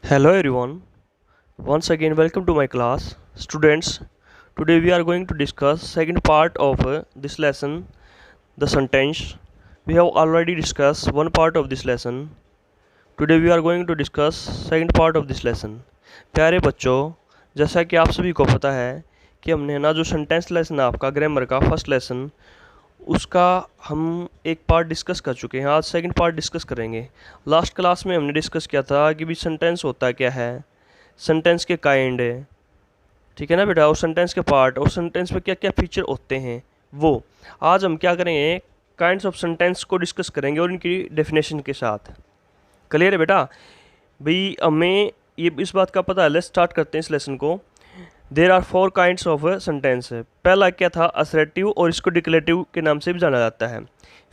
Hello everyone. Once again welcome to my class. Students, today we are going to discuss second part of this lesson, the sentence. We have already discussed one part of this lesson. Today we are going to discuss second part of this lesson. प्यारे बच्चों, जैसा कि आप सभी को पता है कि हमने ना जो सेंटेंस लेसन है आपका ग्रामर का फर्स्ट लेसन उसका हम एक पार्ट डिस्कस कर चुके हैं। आज सेकंड पार्ट डिस्कस करेंगे। लास्ट क्लास में हमने डिस्कस किया था कि भी सेंटेंस होता क्या है, सेंटेंस के काइंड, ठीक है ना बेटा, और सेंटेंस के पार्ट और सेंटेंस में क्या क्या फीचर होते हैं वो। आज हम क्या करेंगे, काइंड्स ऑफ सेंटेंस को डिस्कस करेंगे और इनकी डेफिनेशन के साथ। क्लियर है बेटा? भाई हमें ये इस बात का पता है। लेट्स स्टार्ट करते हैं इस लेसन को। There are 4 kinds of sentence. पहला क्या था, असर्टिव, और इसको डिक्लेरेटिव के नाम से भी जाना जाता है।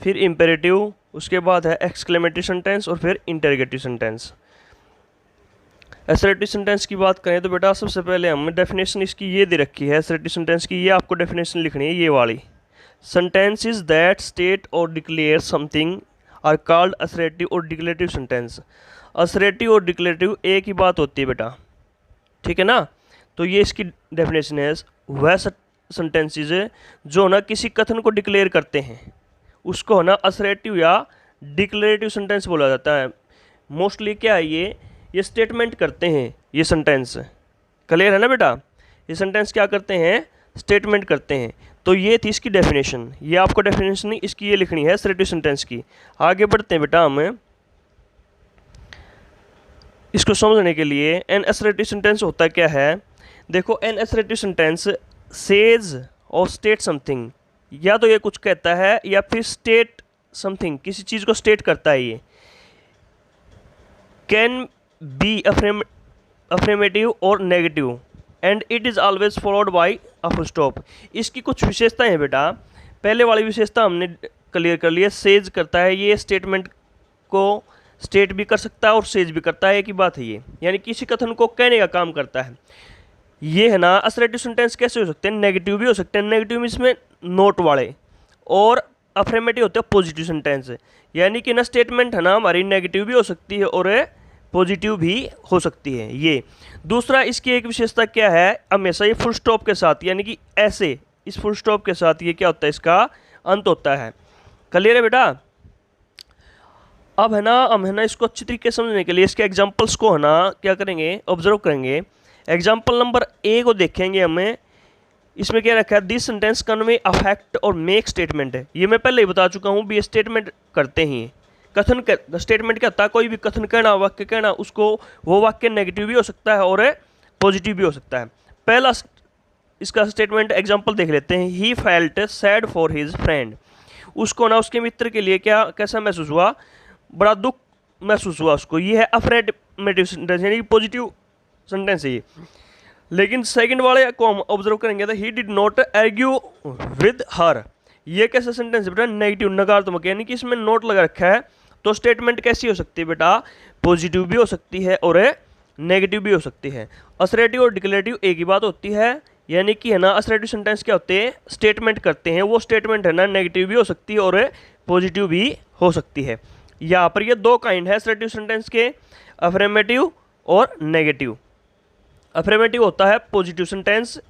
फिर इम्पेरेटिव, उसके बाद है एक्सक्लेमेटरी सेंटेंस और फिर इंटरगेटिव सेंटेंस। असर्टिव सेंटेंस की बात करें तो बेटा सबसे पहले हम डेफिनेशन इसकी ये दे रखी है असर्टिव सेंटेंस की, ये आपको डेफिनेशन लिखनी है, ये वाली। सेंटेंसेस दैट स्टेट और declare something are called assertive और डिक्लेरेटिव सेंटेंस। असर्टिव और डिक्लेरेटिव एक ही बात होती है बेटा, ठीक है ना। तो ये इसकी डेफिनेशन है, वह सेंटेंसेस जो ना किसी कथन को डिक्लेयर करते हैं उसको ना असर्टिव या डिक्लेरेटिव सेंटेंस बोला जाता है। मोस्टली क्या है, ये स्टेटमेंट करते हैं ये सेंटेंस। क्लियर है ना बेटा? ये सेंटेंस क्या करते हैं, स्टेटमेंट करते हैं। तो ये थी इसकी डेफिनेशन, ये आपको डेफिनेशन इसकी ये लिखनी है असर्टिव सेंटेंस की। आगे बढ़ते हैं बेटा हम इसको समझने के लिए। एन असर्टिव सेंटेंस होता क्या है, देखो, एन असर्टिव सेंटेंस सेज और स्टेट समथिंग, या तो ये कुछ कहता है या फिर स्टेट समथिंग, किसी चीज़ को स्टेट करता है। ये कैन बी अफर्मेटिव और negative and it is always followed by a full stop. इसकी कुछ विशेषताएं हैं बेटा। पहले वाली विशेषता हमने क्लियर कर लिया, सेज करता है, ये स्टेटमेंट को स्टेट भी कर सकता है और सेज भी करता है, एक ही बात है ये, यानी किसी कथन को कहने का काम करता है। ये है ना असर्टिव सेंटेंस कैसे हो सकते हैं, नेगेटिव भी हो सकते हैं, नेगेटिव में इसमें नोट वाले, और अफर्मेटिव होते हैं पॉजिटिव सेंटेंस, यानी कि ना स्टेटमेंट है ना हमारी नेगेटिव भी हो सकती है और पॉजिटिव भी हो सकती है। ये दूसरा इसकी एक विशेषता क्या है, हमेशा ये फुल स्टॉप के साथ, यानी कि ऐसे इस फुल स्टॉप के साथ ये क्या होता है, इसका अंत होता है। क्लियर है बेटा? अब है ना हम है ना इसको अच्छी तरीके से समझने के लिए इसके एग्जाम्पल्स को है ना क्या करेंगे, ऑब्जर्व करेंगे। एग्जाम्पल नंबर ए को देखेंगे हमें। इसमें क्या रखा है, दिस सेंटेंस कन्वे अफेक्ट और मेक स्टेटमेंट है। ये मैं पहले ही बता चुका हूँ भी, ये स्टेटमेंट करते ही कथन कर, स्टेटमेंट क्या होता है, कोई भी कथन कहना, वाक्य कहना, उसको वो वाक्य नेगेटिव भी हो सकता है और पॉजिटिव भी हो सकता है। पहला इसका स्टेटमेंट एग्जाम्पल देख लेते हैं। He felt sad for his friend, उसको ना उसके मित्र के लिए क्या कैसा महसूस हुआ, बड़ा दुख महसूस हुआ उसको। ये है अफर्मेटिव सेंटेंस, यानी पॉजिटिव सेंटेंस है ये। लेकिन सेकंड वाले को हम ऑब्जर्व करेंगे तो he did not argue with her, ये कैसा सेंटेंस है बेटा, नेगेटिव, नकारात्मक, यानी कि इसमें नोट लगा रखा है। तो स्टेटमेंट कैसी हो सकती है बेटा, पॉजिटिव भी हो सकती है और नेगेटिव भी हो सकती है। असर्टिव और डिक्लेरेटिव एक ही बात होती है, यानी कि है ना असर्टिव सेंटेंस क्या होते हैं, स्टेटमेंट करते हैं, वो स्टेटमेंट है ना नेगेटिव भी हो सकती है और पॉजिटिव भी हो सकती है। यहाँ पर ये 2 काइंड है असर्टिव सेंटेंस के, अफर्मेटिव और नेगेटिव। अफर्मेटिव होता है पॉजिटिव सेंटेंस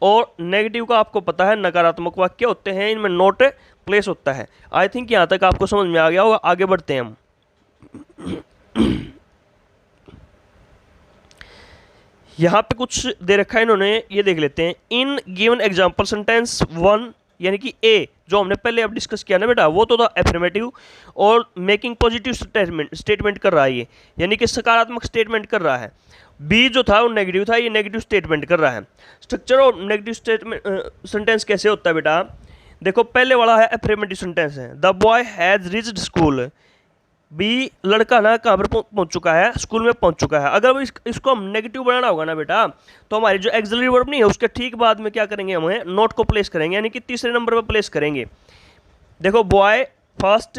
और नेगेटिव का आपको पता है नकारात्मक वाक्य होते हैं, इनमें नोट प्लेस होता है। आई थिंक यहाँ तक आपको समझ में आ गया होगा। आगे बढ़ते हैं हम। यहाँ पे कुछ दे रखा है इन्होंने, ये देख लेते हैं। इन गिवन एग्जाम्पल सेंटेंस 1, यानी कि ए जो हमने पहले अब डिस्कस किया ना बेटा, वो तो था अफर्मेटिव और मेकिंग पॉजिटिव स्टेटमेंट कर रहा है ये, यानी कि सकारात्मक स्टेटमेंट कर रहा है। बी जो था वो नेगेटिव था, ये नेगेटिव स्टेटमेंट कर रहा है। स्ट्रक्चर और नेगेटिव स्टेटमेंट सेंटेंस कैसे होता है बेटा, देखो पहले वाला है अफर्मेटिव सेंटेंस है, the boy has reached school. बी लड़का ना कहाँ पर पहुँच चुका है, स्कूल में पहुँच चुका है। अगर इसको हम नेगेटिव बनाना होगा ना बेटा, तो हमारी जो एक्सिलरी वर्ब नहीं है उसके ठीक बाद में क्या करेंगे, हमें नोट को प्लेस करेंगे, यानी कि तीसरे नंबर पर प्लेस करेंगे। देखो बॉय फर्स्ट,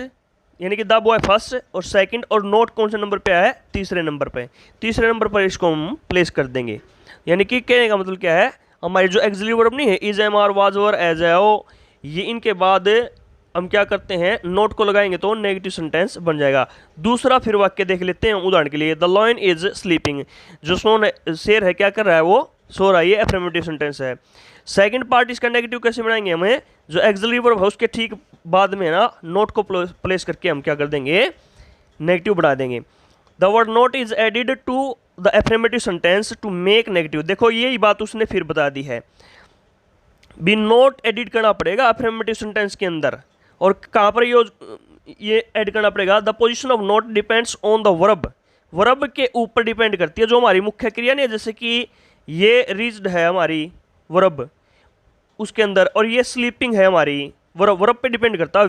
यानी कि द बॉय फर्स्ट, और सेकंड, और नोट कौन से नंबर पे आया है, तीसरे नंबर पे। तीसरे नंबर पर इसको हम प्लेस कर देंगे। यानी कि कहने का मतलब क्या है, हमारी जो एक्सिलरी वर्ब नहीं है, is, am, are, was, were, as, है, ओ, ये इनके बाद हम क्या करते हैं, नोट को लगाएंगे तो नेगेटिव सेंटेंस बन जाएगा। दूसरा फिर वाक्य देख लेते हैं उदाहरण के लिए, द लॉयन इज स्लीपिंग, जो शेर है क्या कर रहा है, वो सो रहा है, ये एफर्मेटिव सेंटेंस है। सेकंड पार्ट इसका नेगेटिव कैसे बनाएंगे, हमें जो एक्सिलरी वर्ब है उसके ठीक बाद में ना नोट को प्लेस करके हम क्या कर देंगे, नेगेटिव बना देंगे। The word not is added to the affirmative sentence to make negative. देखो यही बात उसने फिर बता दी है, भी नोट एडिट करना पड़ेगा अफर्मेटिव सेंटेंस के अंदर। और कहाँ पर ये ऐड करना पड़ेगा, the position of note depends on the verb, verb के ऊपर डिपेंड करती है, जो हमारी मुख्य क्रिया नहीं है, जैसे कि ये रीच्ड है हमारी वर्ब उसके अंदर, और ये स्लीपिंग है हमारी वर्ब, वर्ब पे डिपेंड करता है।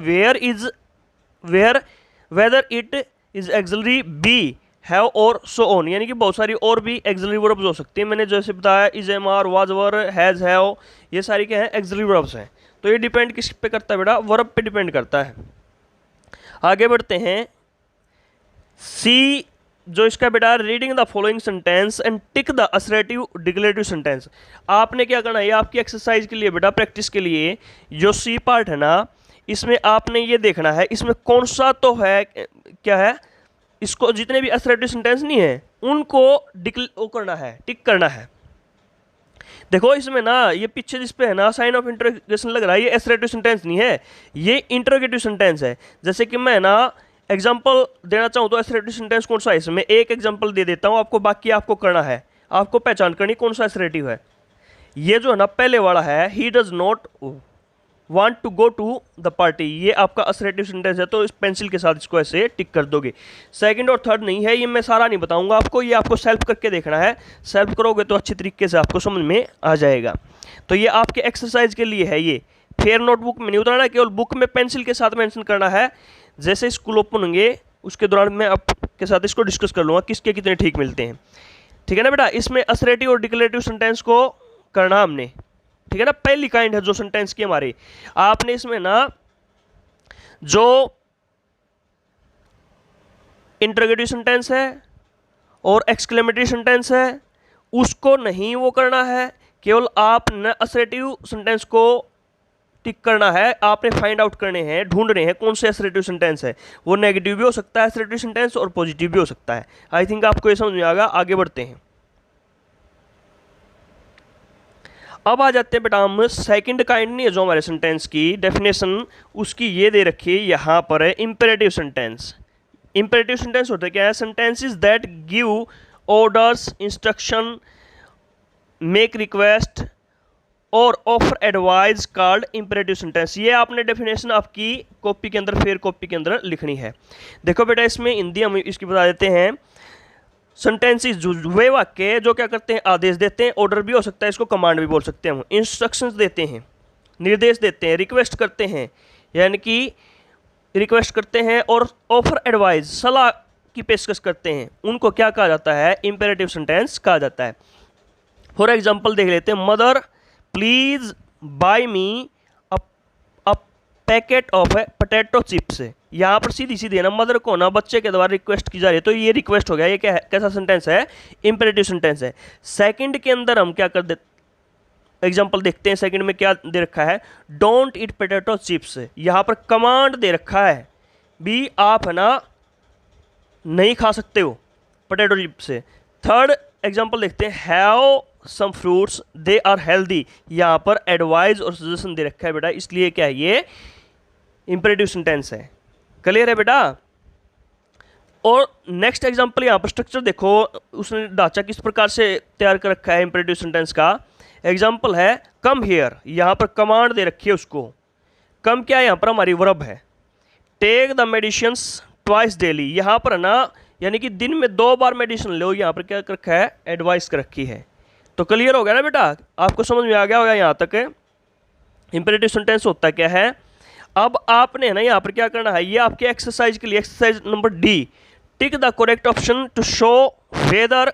Whether it is auxiliary be, have और सो ऑन, यानी कि बहुत सारी और भी एक्सिलरी वर्ब्स हो सकती है। मैंने जैसे बताया is, am, are, was, were, has, have, ये सारी क्या है, एक्सिलरी वर्ब्स हैं। तो ये डिपेंड किस पे करता है बेटा, वर्ब पे डिपेंड करता है। आगे बढ़ते हैं, सी जो इसका बेटा, reading the following sentence and tick the assertive declarative sentence. आपने क्या करना है, ये आपकी एक्सरसाइज के लिए बेटा, प्रैक्टिस के लिए, जो सी पार्ट है ना, इसमें आपने ये देखना है इसमें कौन सा तो है, क्या है, इसको जितने भी असर्टिव सेंटेंस नहीं है उनको वो करना है, टिक करना है। देखो इसमें ना ये पीछे जिस पे है ना साइन ऑफ इंटरोगेशन लग रहा है, ये असर्टिव सेंटेंस नहीं है, ये इंटरोगेटिव सेंटेंस है। जैसे कि मैं ना एग्जांपल देना चाहूँ तो असर्टिव सेंटेंस कौन सा है, इसमें एक एग्जांपल दे देता हूँ आपको, बाकी आपको करना है, आपको पहचान करनी कौन सा असर्टिव है। ये जो है ना पहले वाला है, he does not want to go to the party, ये आपका असर्टिव सेंटेंस है, तो इस पेंसिल के साथ इसको ऐसे टिक कर दोगे। सेकंड और थर्ड नहीं है, ये मैं सारा नहीं बताऊंगा आपको, ये आपको सेल्फ करके देखना है, सेल्फ करोगे तो अच्छी तरीके से आपको समझ में आ जाएगा। तो ये आपके एक्सरसाइज के लिए है, ये फिर नोटबुक में नहीं उतारना, केवल बुक में पेंसिल के साथ मेंशन करना है। जैसे स्कूल ओपन होंगे उसके दौरान मैं आपके साथ इसको डिस्कस कर लूँगा किसके कितने ठीक मिलते हैं, ठीक है ना बेटा। इसमें असर्टिव और डिक्लेरेटिव सेंटेंस को करना हमने, ठीक है ना, पहली काइंड है जो सेंटेंस की हमारी। आपने इसमें ना जो इंटरोगेटिव सेंटेंस है और एक्सक्लेमेटरी सेंटेंस है उसको नहीं वो करना है, केवल आप न असर्टिव सेंटेंस को टिक करना है। आपने फाइंड आउट करने हैं, ढूंढने हैं कौन से असर्टिव सेंटेंस है, वो नेगेटिव भी हो सकता है असर्टिव सेंटेंस और पॉजिटिव भी हो सकता है। आई थिंक आपको ये समझ में आएगा। आगे बढ़ते हैं, अब आ जाते हैं बेटा हम सेकंड काइंड नहीं है जो हमारे सेंटेंस की डेफिनेशन उसकी ये दे रखी है यहाँ पर है, इंपेरेटिव सेंटेंस। इंपेरेटिव सेंटेंस होता है क्या है, sentences that give orders, instruction, make request और offer advice called imperative sentence. ये आपने डेफिनेशन आपकी कॉपी के अंदर, फिर कॉपी के अंदर लिखनी है। देखो बेटा इसमें हिंदी हम इसकी बता देते हैं, सेंटेंसेस वे वाक्य जो क्या करते हैं, आदेश देते हैं, ऑर्डर भी हो सकता है, इसको कमांड भी बोल सकते हैं हम, इंस्ट्रक्शंस देते हैं, निर्देश देते हैं, रिक्वेस्ट करते हैं यानी कि रिक्वेस्ट करते हैं, और ऑफर एडवाइस सलाह की पेशकश करते हैं, उनको क्या कहा जाता है, इंपेरेटिव सेंटेंस कहा जाता है। फॉर एग्जाम्पल देख लेते हैं, mother please buy me a packet of potato chips. यहाँ पर सीधी सीधी है ना, मदर को ना बच्चे के द्वारा रिक्वेस्ट की जा रही है, तो ये रिक्वेस्ट हो गया, ये क्या है, कैसा सेंटेंस है, इंपेरेटिव सेंटेंस है। सेकंड के अंदर हम क्या कर दे, एग्जांपल देखते हैं, सेकंड में क्या दे रखा है, डोंट ईट पोटैटो चिप्स, यहाँ पर कमांड दे रखा है भी आप है ना नहीं खा सकते हो पोटैटो चिप्स से। थर्ड एग्जांपल देखते हैं, have some fruits they are healthy, यहाँ पर एडवाइस और सजेशन दे रखा है बेटा, इसलिए क्या है, ये इंपेरेटिव सेंटेंस है। क्लियर है बेटा। और नेक्स्ट एग्जांपल यहाँ पर स्ट्रक्चर देखो, उसने ढांचा किस प्रकार से तैयार कर रखा है इंपेरेटिव सेंटेंस का। एग्जांपल है कम हियर, यहाँ पर कमांड दे रखी है उसको, कम क्या है, यहाँ पर हमारी वर्ब है। Take the medicines twice daily, यहाँ पर ना यानी कि दिन में 2 बार मेडिसिन लो, यहाँ पर क्या कर रखा है, एडवाइस कर रखी है। तो क्लियर हो गया ना बेटा, आपको समझ में आ गया होगा यहाँ तक इंपेरेटिव सेंटेंस होता क्या है। अब आपने ना यहाँ पर क्या करना है, ये आपके एक्सरसाइज के लिए exercise number D, tick the correct option to show whether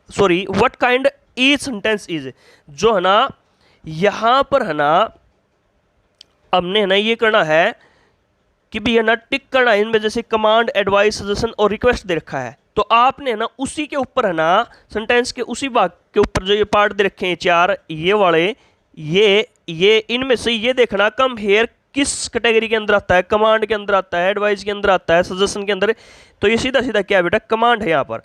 what kind each sentence is. जो है ना यहाँ पर है ना हमने है ना ये करना है कि भी है ना टिक करना है इनमें, जैसे कमांड, एडवाइस, सजेशन और रिक्वेस्ट दे रखा है, तो आपने ना उसी के ऊपर है ना सेंटेंस के उसी भाग के ऊपर जो ये पार्ट दे रखे हैं 4 ये वाले, ये इनमें से ये देखना कम हेयर किस कैटेगरी के अंदर आता है, कमांड के अंदर आता है, एडवाइस के अंदर आता है, सजेशन के अंदर, तो ये सीधा सीधा क्या है बेटा, कमांड है यहाँ पर।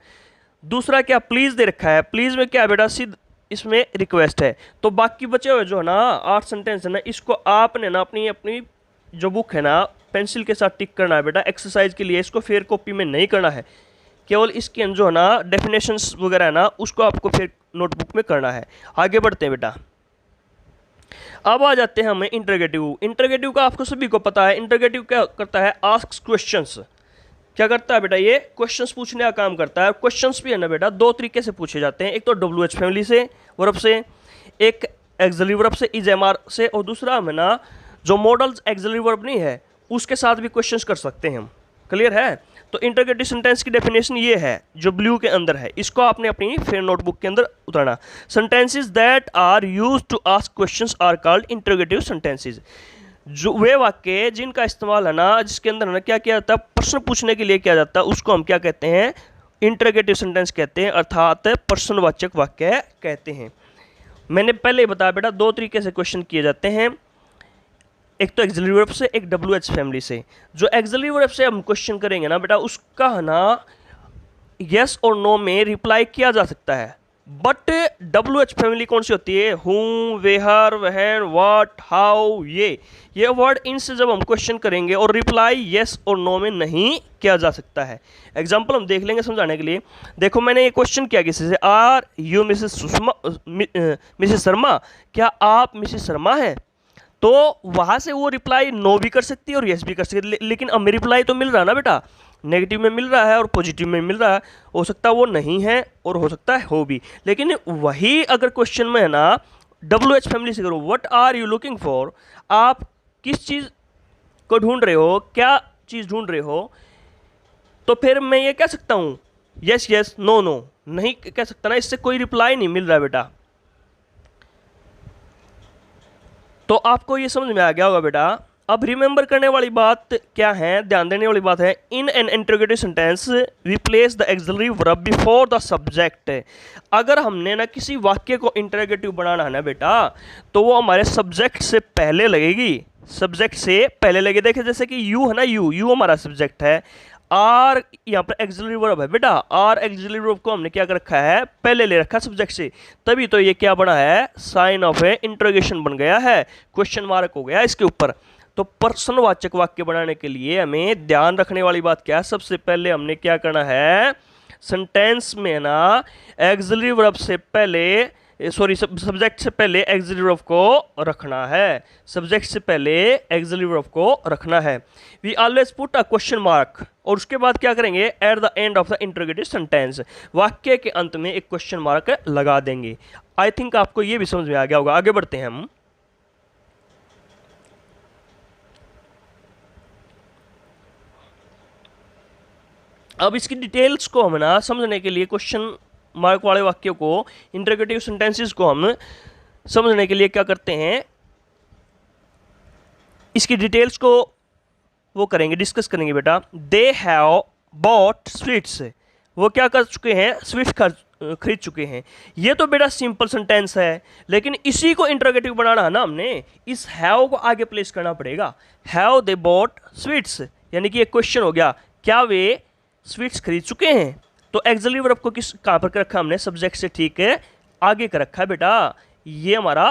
दूसरा क्या, प्लीज़ दे रखा है, प्लीज़ में क्या है बेटा, सीधा इसमें रिक्वेस्ट है। तो बाकी बचे हुए जो है ना 8 सेंटेंस है ना, इसको आपने ना अपनी अपनी जो बुक है ना पेंसिल के साथ टिक करना है बेटा, एक्सरसाइज के लिए। इसको फेयर कॉपी में नहीं करना है, केवल इसके अंदर जो है ना डेफिनेशंस वगैरह है ना, उसको आपको फिर नोटबुक में करना है। आगे बढ़ते हैं बेटा। अब आ जाते हैं हमें इंटरोगेटिव। इंटरोगेटिव का आपको सभी को पता है, इंटरोगेटिव क्या करता है, आस्क्स क्वेश्चंस। क्या करता है बेटा, ये क्वेश्चंस पूछने का काम करता है। क्वेश्चंस भी है ना बेटा 2 तरीके से पूछे जाते हैं, एक तो WH फैमिली से वर्ब से, एक एक्सिलरी वर्ब से इज MR से, और दूसरा हमें ना जो मॉडल्स एक्सिलरी वर्ब नहीं है उसके साथ भी क्वेश्चंस कर सकते हैं हम। क्लियर है? तो इंटरोगेटिव सेंटेंस की डेफिनेशन ये है जो ब्लू के अंदर है, इसको आपने अपनी फिर नोटबुक के अंदर उतारना। Sentences that are used to ask questions are called interrogative sentences. जो वे वाक्य जिनका इस्तेमाल है ना, जिसके अंदर ना क्या किया जाता है, प्रश्न पूछने के लिए किया जाता है, उसको हम क्या कहते हैं, इंटरोगेटिव सेंटेंस कहते हैं, अर्थात प्रश्नवाचक वाक्य कहते हैं। मैंने पहले ही बताया बेटा 2 तरीके से क्वेश्चन किए जाते हैं, एक तो एक्सिलरी वर्ब से, एक WH फैमिली से। जो एक्सिलरी वर्ब से हम क्वेश्चन करेंगे ना बेटा, उसका है ना यस और नो में रिप्लाई किया जा सकता है। बट WH फैमिली कौन सी होती है, हूँ, वेहर, वहन, व्हाट, हाउ, ये वर्ड, इनसे जब हम क्वेश्चन करेंगे और रिप्लाई यस और नो में नहीं किया जा सकता है। एग्जाम्पल हम देख लेंगे समझाने के लिए। देखो मैंने ये क्वेश्चन किया किसी से, आर यू मिसेस शर्मा, क्या आप मिसेस शर्मा हैं? तो वहाँ से वो रिप्लाई नो भी कर सकती है और यस भी कर सकती है, लेकिन अब मेरी रिप्लाई तो मिल रहा है ना बेटा, नेगेटिव में मिल रहा है और पॉजिटिव में मिल रहा है। हो सकता है वो नहीं है और हो सकता है हो भी, लेकिन वही अगर क्वेश्चन में है ना WH फैमिली से करो, what are you looking for, आप किस चीज़ को ढूंढ रहे हो, क्या चीज़ ढूंढ रहे हो, तो फिर मैं ये कह सकता हूँ यस यस, नो नो नहीं कह सकता ना, इससे कोई रिप्लाई नहीं मिल रहा बेटा। तो आपको ये समझ में आ गया होगा बेटा। अब रिमेंबर करने वाली बात क्या है, ध्यान देने वाली बात है, in an interrogative sentence we place the auxiliary verb before the subject. अगर हमने ना किसी वाक्य को इंटरोगेटिव बनाना है ना बेटा, तो वो हमारे सब्जेक्ट से पहले लगेगी, सब्जेक्ट से पहले लगे। देखिए जैसे कि यू है ना, यू हमारा सब्जेक्ट है, आर यहाँ पर एक्सिलरी वर्ब है बेटा, आर एक्सिलरी वर्ब को हमने क्या कर रखा है, पहले ले रखा सब्जेक्ट से, तभी तो ये क्या बना है, साइन ऑफ ए इंटरोगेशन बन गया है, क्वेश्चन मार्क हो गया इसके ऊपर। तो प्रश्नवाचक वाक्य बनाने के लिए हमें ध्यान रखने वाली बात क्या है, सबसे पहले हमने क्या करना है, सेंटेंस में ना एक्सिलरी वर्ब से पहले, सॉरी सब्जेक्ट से पहले एक्सिलरी वर्ब को रखना है, सब्जेक्ट से पहले एक्सिलरी वर्ब को रखना है। We always put a question mark, और उसके बाद क्या करेंगे, at the end of the interrogative sentence, वाक्य के अंत में एक क्वेश्चन मार्क लगा देंगे। आई थिंक आपको ये भी समझ में आ गया होगा। आगे बढ़ते हैं हम। अब इसकी डिटेल्स को हम ना समझने के लिए, क्वेश्चन मार्क वाले वाक्यों को, इंटरोगेटिव सेंटेंसेस को हम समझने के लिए क्या करते हैं, इसकी डिटेल्स को वो करेंगे, डिस्कस करेंगे बेटा। दे हैव बॉट स्वीट्स, वो क्या कर चुके हैं, स्वीट्स खरीद चुके हैं। ये तो बेटा सिंपल सेंटेंस है, लेकिन इसी को इंटरोगेटिव बनाना है ना हमने, इस हैव को आगे प्लेस करना पड़ेगा। हैव दे बॉट स्वीट्स, यानी कि ये क्वेश्चन हो गया, क्या वे स्वीट्स खरीद चुके हैं। तो एक्सिलरी वर्ब को किस कहाँ पर रखा हमने, सब्जेक्ट से ठीक है आगे कर रखा है बेटा, ये हमारा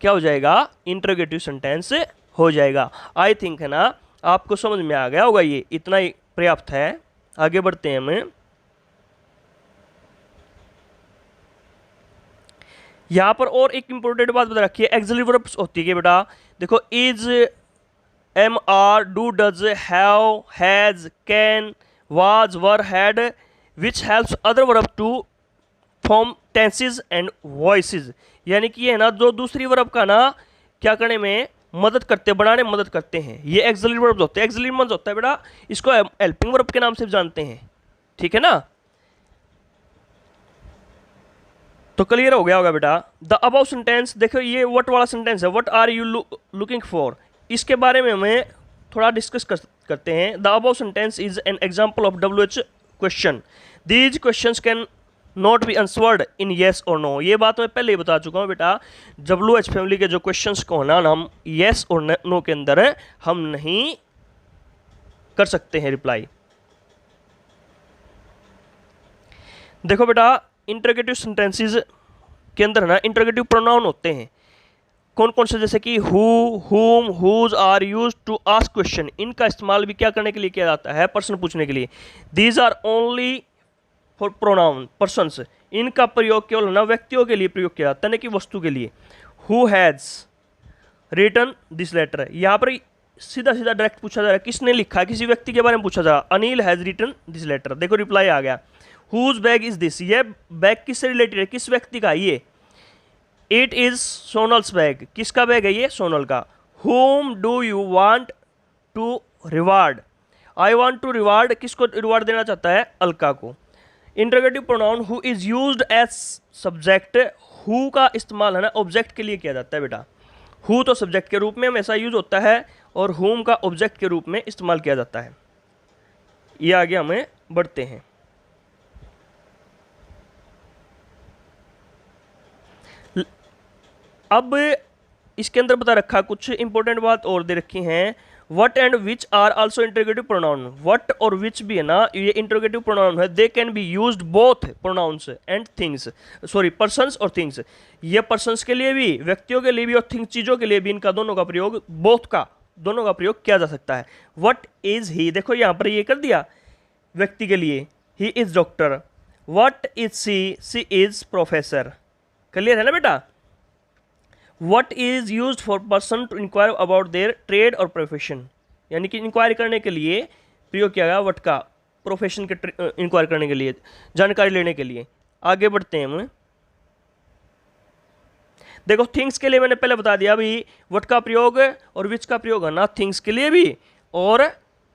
क्या हो जाएगा, इंटरोगेटिव सेंटेंस हो जाएगा। आई थिंक है ना आपको समझ में आ गया होगा, ये इतना ही पर्याप्त है। आगे बढ़ते हैं हम। यहाँ पर और एक इंपॉर्टेंट बात बता रखी है, एक्सिलरी वर्ब्स होती है बेटा, देखो is, am are, do, does, have, has, can, was, were, had, which helps other verb to form tenses and voices। यानी कि ये है ना जो दूसरी वर्ब का ना क्या करने में मदद करते हैं, बनाने में मदद करते हैं, ये एक्सिलरी वर्ब्स होते हैं। एक्सिलरी वर्ब्स होता है बेटा, इसको हेल्पिंग वर्ब के नाम से जानते हैं, ठीक है ना। तो क्लियर हो गया होगा बेटा। द अबव सेंटेंस, देखो ये व्हाट वाला सेंटेंस है, what are you looking for, इसके बारे में हमें थोड़ा डिस्कस करते हैं। The above sentence is an example of WH question. These questions can not be answered in yes और नो। ये बात मैं पहले ही बता चुका हूँ बेटा, WH फैमिली के जो क्वेश्चंस को ना हम येस और नो के अंदर हम नहीं कर सकते हैं रिप्लाई। देखो बेटा, इंटरोगेटिव सेंटेंसेस के अंदर ना इंटरोगेटिव प्रोनाउन होते हैं कौन कौन से, जैसे कि who, whom, whose are used to ask question. इनका इस्तेमाल भी क्या करने के लिए किया जाता है, प्रश्न पूछने के लिए। These are only for pronoun persons. इनका प्रयोग केवल ना व्यक्तियों के लिए प्रयोग किया जाता है, न कि वस्तु के लिए। Who has written this letter, यहाँ पर सीधा सीधा डायरेक्ट पूछा जा रहा है किसने लिखा है, किसी व्यक्ति के बारे में पूछा जा रहा है। Anil has written this letter, देखो रिप्लाई आ गया। हुज बैग इज दिस, ये बैग किससे रिलेटेड है, किस व्यक्ति का ये। इट इज सोनल्स बैग, किसका बैग है ये, सोनल का। Home do you want to reward, I want to reward, किसको रिवार्ड देना चाहता है, अलका को। Interrogative pronoun who is used as subject, who का इस्तेमाल है ना ऑब्जेक्ट के लिए किया जाता है बेटा। हु तो सब्जेक्ट के रूप में हमेशा यूज होता है और हुम का ऑब्जेक्ट के रूप में इस्तेमाल किया जाता है। ये आगे हमें बढ़ते हैं। अब इसके अंदर बता रखा कुछ इंपॉर्टेंट बात और दे रखी हैं। What and which are also interrogative pronoun. What और विच भी है ना ये इंटरोगेटिव प्रोनाउन है। They can be used both pronouns and things, sorry persons और थिंग्स। ये पर्सन्स के लिए भी, व्यक्तियों के लिए भी और थिंग्स चीज़ों के लिए भी इनका दोनों का प्रयोग, बोथ का दोनों का प्रयोग किया जा सकता है। वट इज ही, देखो यहाँ पर ये कर दिया व्यक्ति के लिए, he is doctor. What is she is professor. Clear है ना बेटा। What is use for person to inquire about their trade और प्रोफेशन, यानी कि इंक्वायरी करने के लिए प्रयोग किया गया वट का, प्रोफेशन के इंक्वायर करने के लिए, जानकारी लेने के लिए। आगे बढ़ते हैं हम। देखो थिंग्स के लिए मैंने पहले बता दिया अभी वट का प्रयोग और विच का प्रयोग है ना थिंग्स के लिए भी और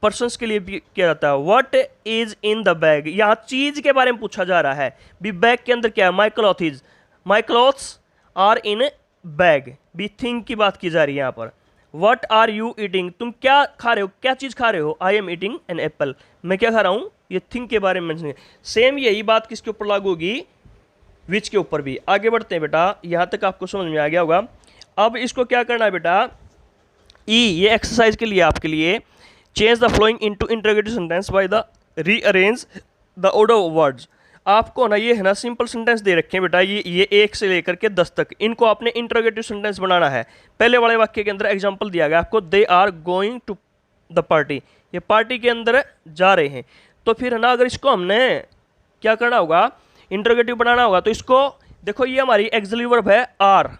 पर्सन्स के लिए भी किया जाता है। What is in the bag, यहाँ चीज के बारे में पूछा जा रहा है। भी बैग के अंदर क्या है, my cloth is, my cloths are in bag, भी थिंग की बात की जा रही है यहाँ पर। वट आर यू ईटिंग, तुम क्या खा रहे हो, क्या चीज़ खा रहे हो। I am eating an apple, मैं क्या खा रहा हूँ, ये थिंग के बारे में मेंशन। सेम यही बात किसके ऊपर लागू होगी, विच के ऊपर भी। आगे बढ़ते हैं बेटा, यहाँ तक आपको समझ में आ गया होगा। अब इसको क्या करना है बेटा, ये एक्सरसाइज के लिए आपके लिए, change the flowing into interrogative sentence by the rearrange the order of words. आपको ना ये है ना सिंपल सेंटेंस दे रखे हैं बेटा, ये 1 से लेकर के 10 तक, इनको आपने इंटरोगेटिव सेंटेंस बनाना है। पहले वाले वाक्य के अंदर एग्जांपल दिया गया आपको, they are going to the party, ये पार्टी के अंदर जा रहे हैं। तो फिर है ना अगर इसको हमने क्या करना होगा, इंटरोगेटिव बनाना होगा, तो इसको देखो ये हमारी एक्सिलरी वर्ब है आर,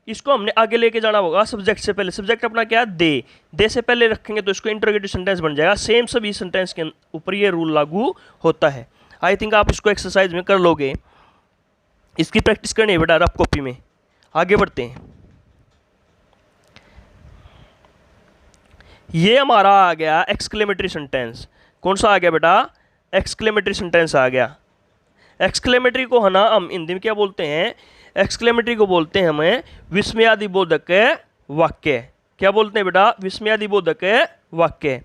इसको हमने आगे लेके जाना होगा सब्जेक्ट से पहले। सब्जेक्ट अपना क्या है, दे से पहले रखेंगे तो इसको इंटरोगेटिव सेंटेंस बन जाएगा। सेम सभी सेंटेंस के ऊपर ये रूल लागू होता है। आई थिंक आप इसको एक्सरसाइज में कर लोगे, इसकी प्रैक्टिस करनी है बेटा रफ कॉपी में। आगे बढ़ते हैं। ये हमारा आ गया एक्सक्लेमेटरी सेंटेंस। कौन सा आ गया बेटा, एक्सक्लेमेटरी सेंटेंस आ गया। एक्सक्लेमेटरी को है ना हम हिंदी में क्या बोलते हैं, एक्सक्लेमेटरी को बोलते हैं हमें विस्मयादिबोधक वाक्य। क्या बोलते हैं बेटा, विस्मयादिबोधक वाक्य।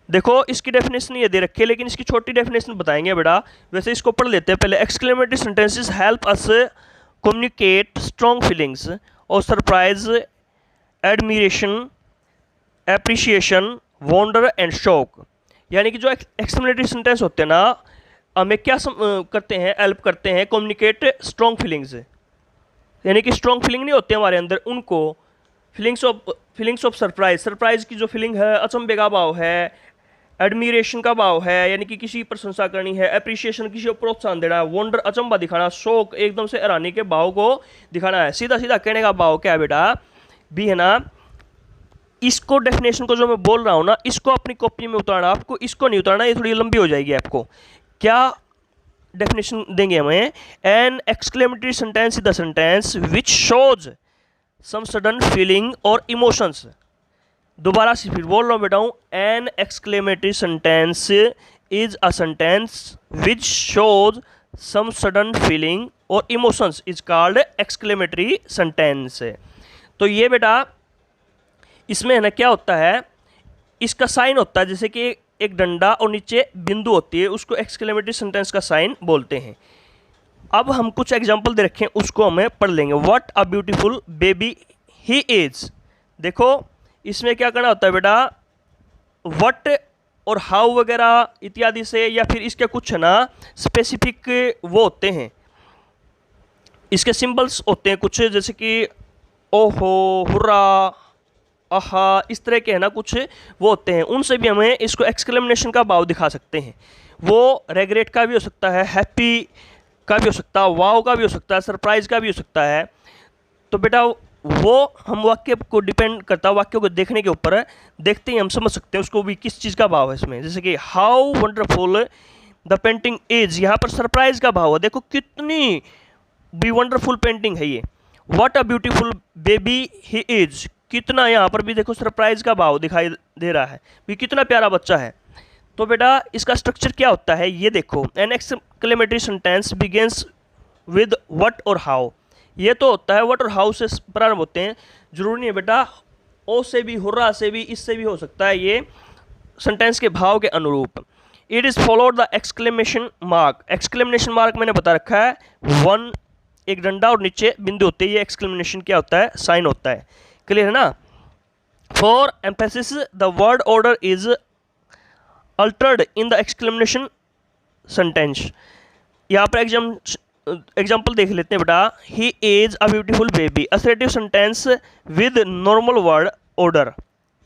देखो इसकी डेफिनेशन ये दे रखी है, लेकिन इसकी छोटी डेफिनेशन बताएंगे बेटा। वैसे इसको पढ़ लेते हैं पहले। Exclamatory sentences help us communicate strong feelings और surprise, admiration, appreciation, wonder and shock. यानी कि जो एक्सक्लेमेटरी सेंटेंस होते हैं ना हमें क्या करते हैं, हेल्प करते हैं कम्युनिकेट स्ट्रॉन्ग फीलिंग्स, यानी कि स्ट्रॉन्ग फीलिंग नहीं होते हमारे अंदर, उनको फीलिंग्स ऑफ सरप्राइज, सरप्राइज की जो फीलिंग है, अचंभे का भाव है, एडमिरेशन का भाव है यानी कि किसी प्रशंसा करनी है, एप्रिशिएशन किसी को प्रोत्साहन देना है, वंडर अचंबा दिखाना, शौक एकदम से हैरानी के भाव को दिखाना है। सीधा सीधा कहने का भाव क्या है बेटा, भी है ना। इसको डेफिनेशन को जो मैं बोल रहा हूँ ना, इसको अपनी कॉपी में उतारना, आपको इसको नहीं उतारना, ये थोड़ी लंबी हो जाएगी आपको। क्या डेफिनेशन देंगे हमें, an exclamatory sentence is the sentence which shows some sudden feeling और इमोशंस। दोबारा से फिर बोल रहा हूँ बेटा, an exclamatory sentence is a sentence which shows some sudden feeling और emotions is called exclamatory sentence. तो ये बेटा इसमें है ना क्या होता है, इसका साइन होता है जैसे कि एक डंडा और नीचे बिंदु होती है, उसको एक्सक्लेमेटरी सेंटेंस का साइन बोलते हैं। अब हम कुछ एग्जाम्पल दे रखे हैं, उसको हमें पढ़ लेंगे। What a beautiful baby he is. देखो इसमें क्या करना होता है बेटा, व्हाट और हाउ वगैरह इत्यादि से, या फिर इसके कुछ ना स्पेसिफिक वो होते हैं, इसके सिंबल्स होते हैं कुछ, जैसे कि ओहो, हुर्रा, आहा, इस तरह के है ना कुछ वो होते हैं, उनसे भी हमें इसको एक्सक्लेमेशन का भाव दिखा सकते हैं। वो रेग्रेट का भी हो सकता है, हैप्पी का भी हो सकता है, वाव का भी हो सकता है, सरप्राइज का भी हो सकता है। तो बेटा वो हम वाक्य को डिपेंड करता है, वाक्य को देखने के ऊपर है, देखते ही हम समझ सकते हैं उसको भी किस चीज़ का भाव है इसमें। जैसे कि how wonderful the painting is, यहाँ पर सरप्राइज का भाव है, देखो कितनी भी वंडरफुल पेंटिंग है ये। What a beautiful baby he is, कितना यहाँ पर भी देखो सरप्राइज का भाव दिखाई दे रहा है भी, कितना प्यारा बच्चा है। तो बेटा इसका स्ट्रक्चर क्या होता है ये देखो, an exclamatory sentence begins with what और हाउ। ये तो होता है व्हाट और हाउ से प्रारंभ होते हैं, जरूरी नहीं है बेटा ओ से भी, हुर्रा से भी, इससे भी हो सकता है, ये सेंटेंस के भाव के अनुरूप। It is followed the exclamation mark. Exclamation mark मैंने बता रखा है, वन एक डंडा और नीचे बिंदु होते हैं, ये एक्सक्लेमेशन क्या होता है, साइन होता है। क्लियर है ना। For emphasis the word order is Altered in the exclamation sentence. यहाँ पर एग्जाम्पल देख लेते हैं बेटा, he is a beautiful baby, assertive sentence with normal word order.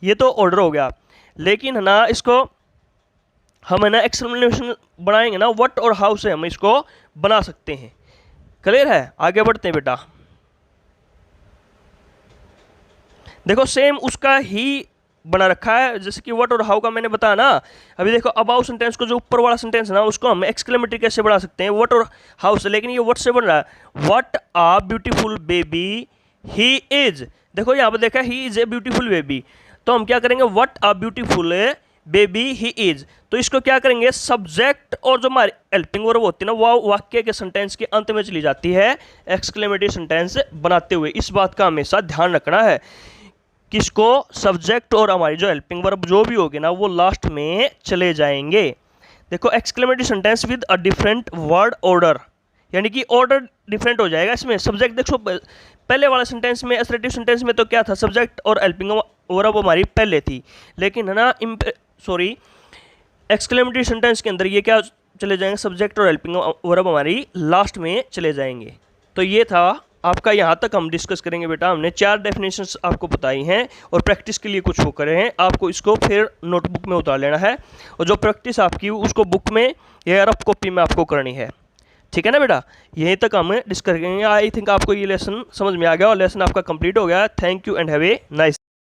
ये तो ऑर्डर हो गया, लेकिन है ना इसको हम है ना एक्सक्लेमेशन बनाएंगे ना व्हाट और हाउ से हम इसको बना सकते हैं। क्लियर है, आगे बढ़ते हैं बेटा। देखो सेम उसका ही बना रखा है, जैसे कि व्हाट और हाउ का मैंने बताया ना। अभी देखो अबाउट सेंटेंस को, जो ऊपर वाला सेंटेंस है ना, उसको हम एक्सक्लेमेटरी कैसे बना सकते हैं, व्हाट और हाउ से, लेकिन ये व्हाट से बन रहा है, what a beautiful baby he is. देखो यहाँ पर देखा he is a beautiful baby, तो हम क्या करेंगे, what a beautiful baby he is. तो इसको क्या करेंगे, सब्जेक्ट और जो हमारी हेल्पिंग वर्ब होती है ना, वो वाक्य के सेंटेंस के अंत में चली जाती है एक्सक्लेमेटरी सेंटेंस बनाते हुए। इस बात का हमेशा ध्यान रखना है, किसको, सब्जेक्ट और हमारी जो हेल्पिंग वर्ब जो भी होगी ना वो लास्ट में चले जाएंगे। देखो exclamatory sentence with a different word order, यानी कि ऑर्डर डिफरेंट हो जाएगा इसमें। सब्जेक्ट देखो पहले वाला सेंटेंस में, असर्टिव सेंटेंस में तो क्या था, सब्जेक्ट और हेल्पिंग वर्ब हमारी पहले थी, लेकिन है ना एक्सक्लेमेटरी सेंटेंस के अंदर ये क्या चले जाएंगे, सब्जेक्ट और हेल्पिंग वर्ब हमारी लास्ट में चले जाएंगे। तो ये था आपका, यहाँ तक हम डिस्कस करेंगे बेटा। हमने 4 डेफिनेशंस आपको बताई हैं और प्रैक्टिस के लिए कुछ वो करे हैं, आपको इसको फिर नोटबुक में उतार लेना है, और जो प्रैक्टिस आपकी उसको बुक में या रफ कॉपी में आपको करनी है। ठीक है ना बेटा, यहीं तक हम डिस्कस करेंगे। आई थिंक आपको ये लेसन समझ में आ गया और लेसन आपका कंप्लीट हो गया। Thank you and have a nice